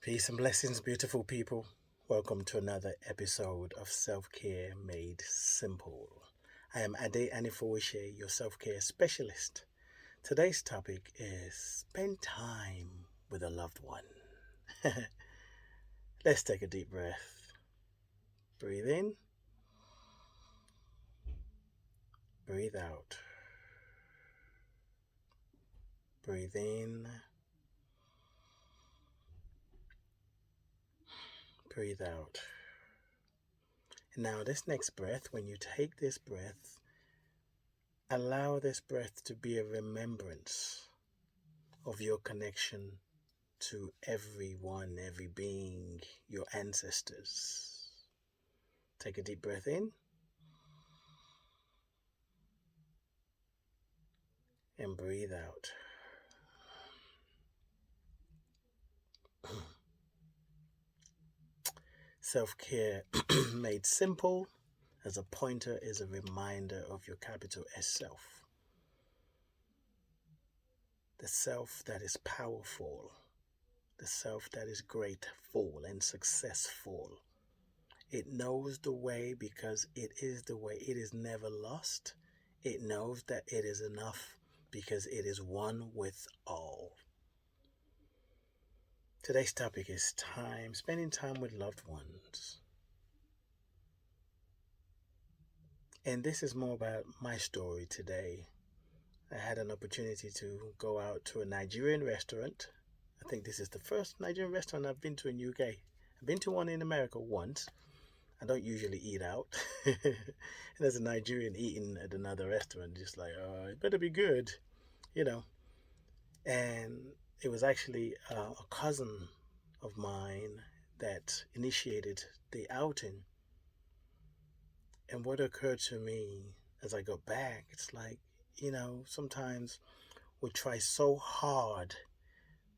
Peace and blessings, beautiful people. Welcome to another episode of Self Care Made Simple. I am Anifowose, your self care specialist. Today's topic is spend time with a loved one. Let's take a deep breath. Breathe in, breathe out. Breathe in, breathe out. And now, this next breath, when you take this breath, allow this breath to be a remembrance of your connection to everyone, every being, your ancestors. Take a deep breath in and breathe out. Self-care made simple as a pointer is a reminder of your capital S self. The self that is powerful, the self that is grateful and successful. It knows the way because it is the way. It is never lost. It knows that it is enough because it is one with all. Today's topic is spending time with loved ones. And this is more about my story today. I had an opportunity to go out to a Nigerian restaurant. I think this is the first Nigerian restaurant I've been to in UK. I've been to one in America once. I don't usually eat out. And there's a Nigerian eating at another restaurant, just like, oh, it better be good, you know. And it was actually a cousin of mine that initiated the outing. And what occurred to me as I got back, it's like, sometimes we try so hard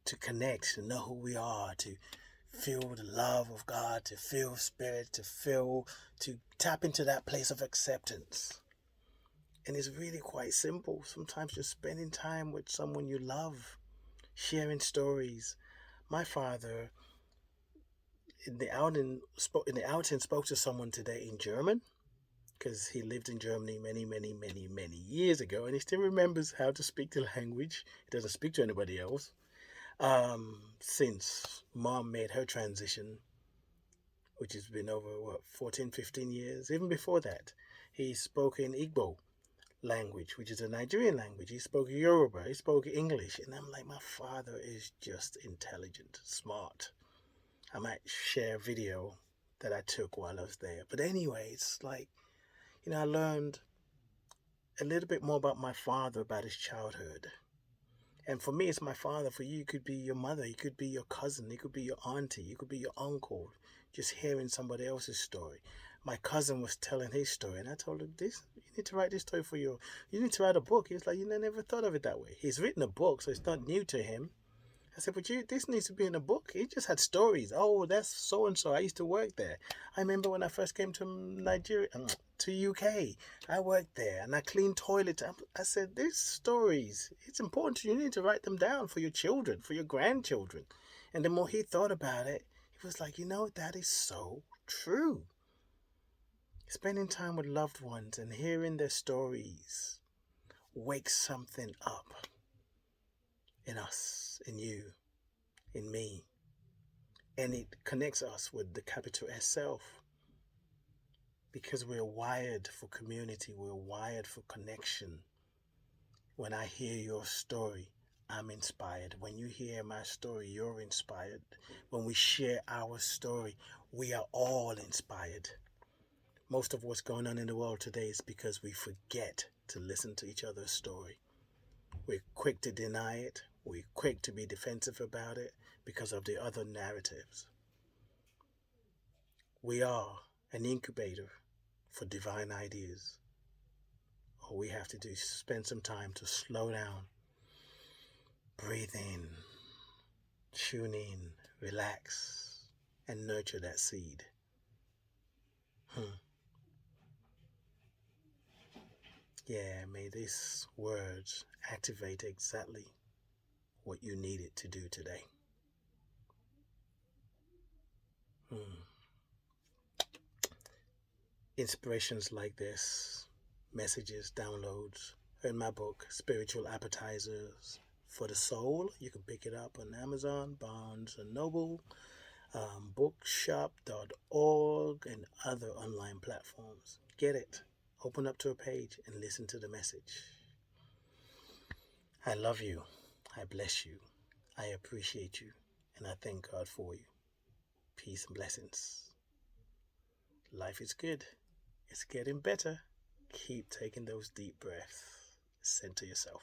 to connect, to know who we are, to feel the love of God, to feel spirit, to tap into that place of acceptance. And it's really quite simple. Sometimes just spending time with someone you love, sharing stories. My father spoke to someone today in German because he lived in Germany many, many, many, many years ago, and he still remembers how to speak the language. He doesn't speak to anybody else. Since mom made her transition, which has been over 14, 15 years. Even before that, he spoke in Igbo language, which is a Nigerian language. He spoke Yoruba, he spoke English, and I'm like, my father is just intelligent, smart. I might share a video that I took while I was there. But anyway, it's like, I learned a little bit more about my father, about his childhood. And for me, it's my father. For you, it could be your mother, it could be your cousin, it could be your auntie, it could be your uncle. Just hearing somebody else's story. My cousin was telling his story, and I told him, you need to write this story you need to write a book. He was like, never thought of it that way. He's written a book, so it's not new to him. I said, but this needs to be in a book. He just had stories. Oh, that's so and so. I used to work there. I remember when I first came to Nigeria, to UK. I worked there and I cleaned toilets. I said, these stories, it's important. You need to write them down for your children, for your grandchildren. And the more he thought about it, he was like, that is so true. Spending time with loved ones and hearing their stories wakes something up in us, in you, in me. And it connects us with the capital S self. Because we're wired for community, we're wired for connection. When I hear your story, I'm inspired. When you hear my story, you're inspired. When we share our story, we are all inspired. Most of what's going on in the world today is because we forget to listen to each other's story. We're quick to deny it. We're quick to be defensive about it because of the other narratives. We are an incubator for divine ideas. All we have to do is spend some time to slow down, breathe in, tune in, relax, and nurture that seed. Yeah, may these words activate exactly what you needed to do today. Mm. Inspirations like this, messages, downloads, in my book, Spiritual Appetizers for the Soul. You can pick it up on Amazon, Barnes and Noble, bookshop.org, and other online platforms. Get it. Open up to a page and listen to the message. I love you. I bless you. I appreciate you. And I thank God for you. Peace and blessings. Life is good. It's getting better. Keep taking those deep breaths. Center yourself.